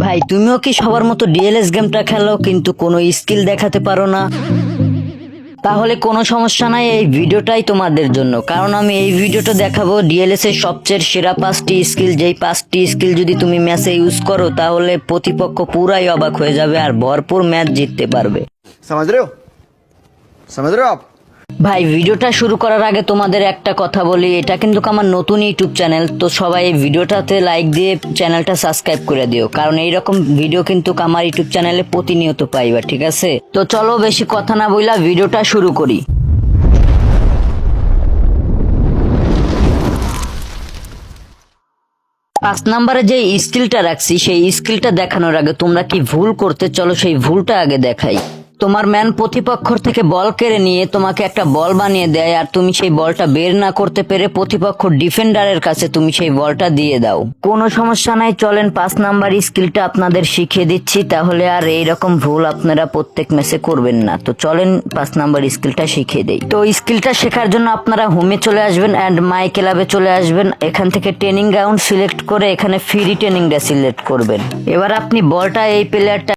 ভাই তুমিও কি সবার মতো ডিএলএস গেমটা খেলো কিন্তু কোনো স্কিল দেখাতে পারো না? তাহলে কোনো সমস্যা নাই, এই ভিডিওটাই তোমাদের জন্য। কারণ আমি এই ভিডিওটা দেখাবো ডিএলএস এর সবচেয়ে সেরা 5টি স্কিল, যেই 5টি স্কিল যদি তুমি ম্যাচে ইউজ করো তাহলে প্রতিপক্ষ পুরাই অবাক হয়ে যাবে আর ভরপুর ম্যাচ জিততে পারবে। समझ रहे हो समझ रहे हो आप। ভাই ভিডিওটা শুরু করার আগে তোমাদের একটা কথা বলি, এটা কিন্তু আমার নতুন ইউটিউব চ্যানেল, তো সবাই এই ভিডিওটাতে লাইক দিয়ে চ্যানেলটা সাবস্ক্রাইব করে দিও, কারণ এইরকম ভিডিও কিন্তু আমার ইউটিউব চ্যানেলে প্রতিনিয়ত পাইবা, ঠিক আছে? তো চলো বেশি কথা না বইলা ভিডিওটা শুরু করি। 5 নম্বরে যে স্কিলটা রাখছি সেই স্কিলটা দেখানোর আগে তোমরা কি ভুল করতে, চলো সেই ভুলটা আগে দেখাই। তোমার ম্যান প্রতিপক্ষর থেকে বল কেড়ে নিয়ে তোমাকে একটা বল বানিয়ে দেয়, আর তুমি সেই বলটা বের না করতে পেরে প্রতিপক্ষ ডিফেন্ডারের কাছে তুমি সেই বলটা দিয়ে দাও। কোনো সমস্যা নাই, চলেন 5 নাম্বার স্কিলটা আপনাদের শিখিয়ে দিচ্ছি, তাহলে আর এইরকম ভুল আপনারা প্রত্যেক ম্যাচে করবেন না। তো চলেন 5 নাম্বার স্কিলটা শিখিয়ে দেই। তো স্কিলটা শেখার জন্য আপনারা হোমে চলে আসবেন এন্ড মাই ক্লাবে চলে আসবেন। এখান থেকে ট্রেনিং গ্রাউন্ড সিলেক্ট করে এখানে ফ্রি ট্রেনিংটা সিলেক্ট করবেন। এবার আপনি বলটা এই প্লেয়ারটা